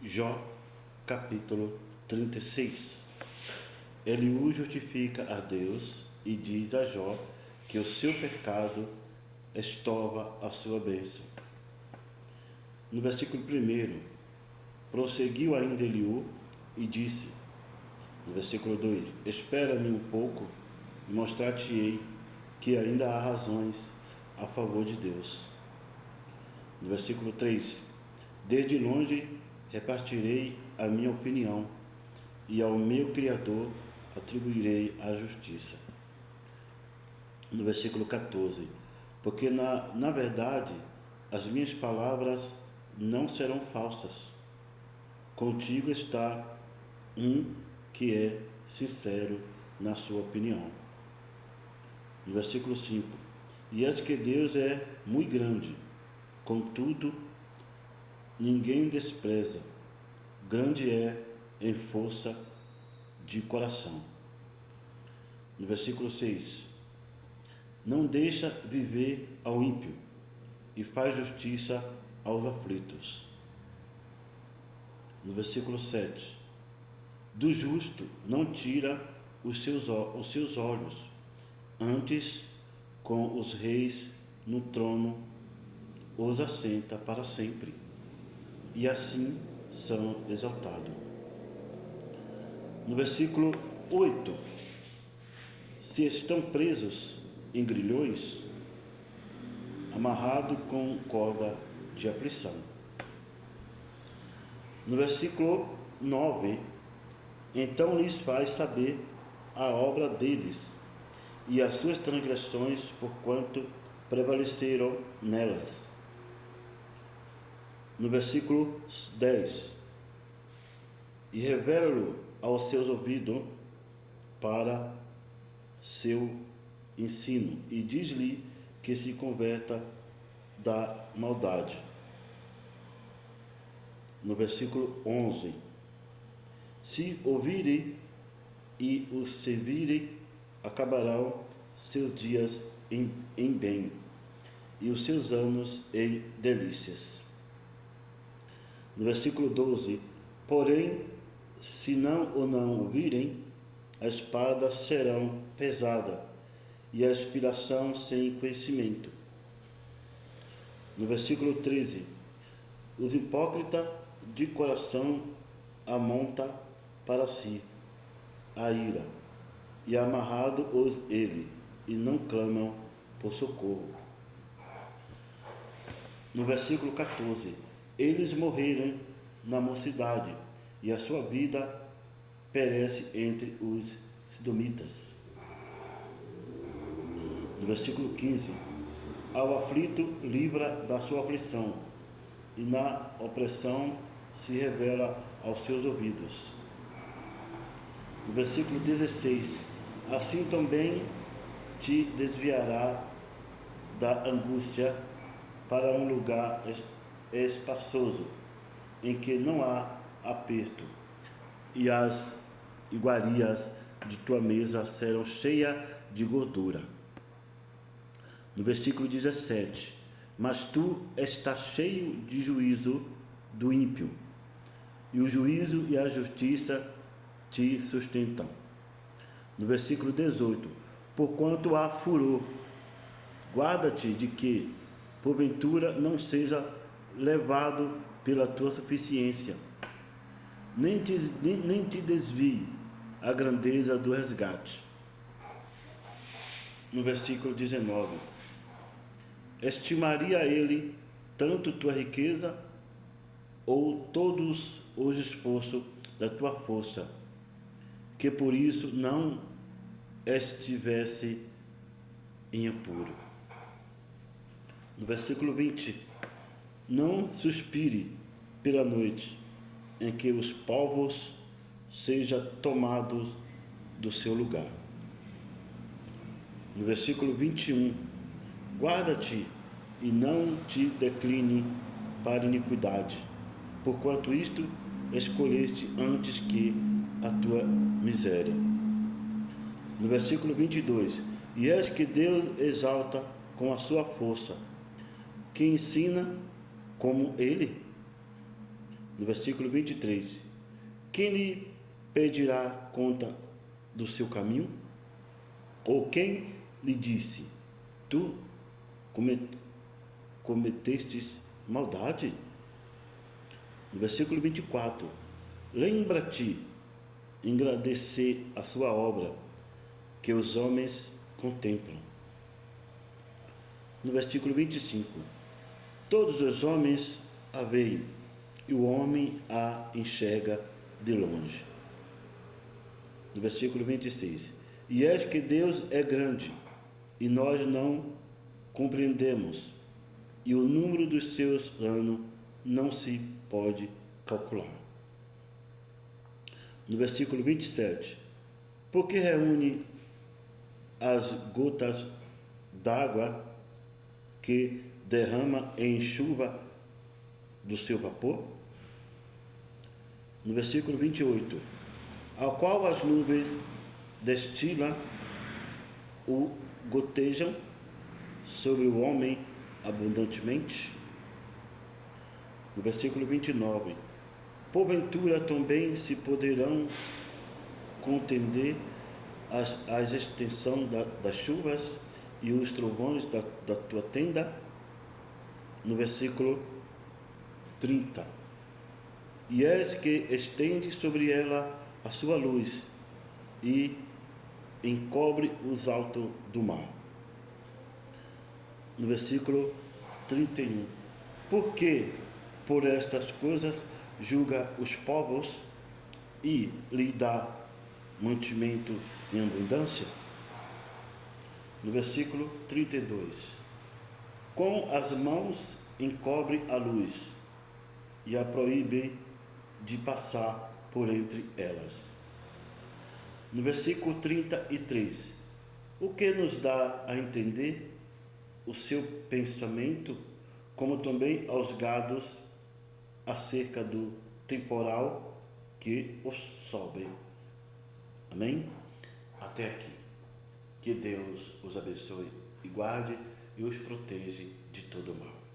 Jó, capítulo 36. Eliú justifica a Deus e diz a Jó que o seu pecado estorva a sua bênção. No versículo 1, prosseguiu ainda Eliú e disse, no versículo 2, espera-me um pouco e mostrar-te-ei que ainda há razões a favor de Deus. No versículo 3, desde longe repartirei a minha opinião e ao meu Criador atribuirei a justiça. No versículo 14, porque na verdade as minhas palavras não serão falsas. Contigo está um que é sincero na sua opinião. No versículo 5, e és que Deus é muito grande, contudo ninguém despreza, grande é em força de coração. No versículo 6, não deixa viver ao ímpio e faz justiça aos aflitos. No versículo 7, do justo não tira os seus olhos, antes com os reis no trono os assenta para sempre, e assim são exaltados. No versículo 8, se estão presos em grilhões, amarrado com corda de aflição. No versículo 9, então lhes faz saber a obra deles e as suas transgressões, porquanto prevaleceram nelas. No versículo 10, e revela-lo aos seus ouvidos para seu ensino, e diz-lhe que se converta da maldade. No versículo 11, se ouvirem e os servirem, acabarão seus dias em bem, e os seus anos em delícias. No versículo 12, porém, se não ouvirem, a espada será pesada, e a inspiração sem conhecimento. No versículo 13, os hipócritas de coração amonta para si a ira, e amarrado os ele, e não clamam por socorro. No versículo 14, eles morreram na mocidade, e a sua vida perece entre os sidomitas. No versículo 15, ao aflito livra da sua aflição, e na opressão se revela aos seus ouvidos. No versículo 16, assim também te desviará da angústia para um lugar espaçoso, em que não há aperto, e as iguarias de tua mesa serão cheias de gordura. No versículo 17, mas tu estás cheio de juízo do ímpio, e o juízo e a justiça te sustentam. No versículo 18, porquanto há furor, guarda-te de que, porventura, não seja levado pela tua suficiência, nem te desvie a grandeza do resgate. No versículo 19, estimaria ele tanto tua riqueza ou todos os esforços da tua força, que por isso não estivesse em apuro. No versículo 20, não suspire pela noite, em que os povos sejam tomados do seu lugar. No versículo 21, guarda-te e não te decline para a iniquidade, porquanto isto escolheste antes que a tua miséria. No versículo 22, e és que Deus exalta com a sua força, que ensina como ele, No versículo 23, quem lhe pedirá conta do seu caminho? Ou quem lhe disse, tu cometestes maldade? No versículo 24, lembra-te, engrandecer a sua obra, que os homens contemplam. No versículo 25, todos os homens a veem, e o homem a enxerga de longe. No versículo 26, e és que Deus é grande, e nós não compreendemos, e o número dos seus anos não se pode calcular. No versículo 27, porque reúne as gotas d'água que derrama em chuva do seu vapor? No versículo 28, ao qual as nuvens destilam o gotejam sobre o homem abundantemente? No versículo 29, porventura também se poderão contender a extensão das chuvas e os trovões da tua tenda? No versículo 30, e és que estende sobre ela a sua luz e encobre os altos do mar. No versículo 31, porque por estas coisas julga os povos e lhe dá mantimento em abundância? No versículo 32, com as mãos encobre a luz e a proíbe de passar por entre elas. No versículo 33, o que nos dá a entender o seu pensamento, como também aos gados acerca do temporal que os sobe. Amém? Até aqui. Que Deus os abençoe e guarde e os proteja de todo mal.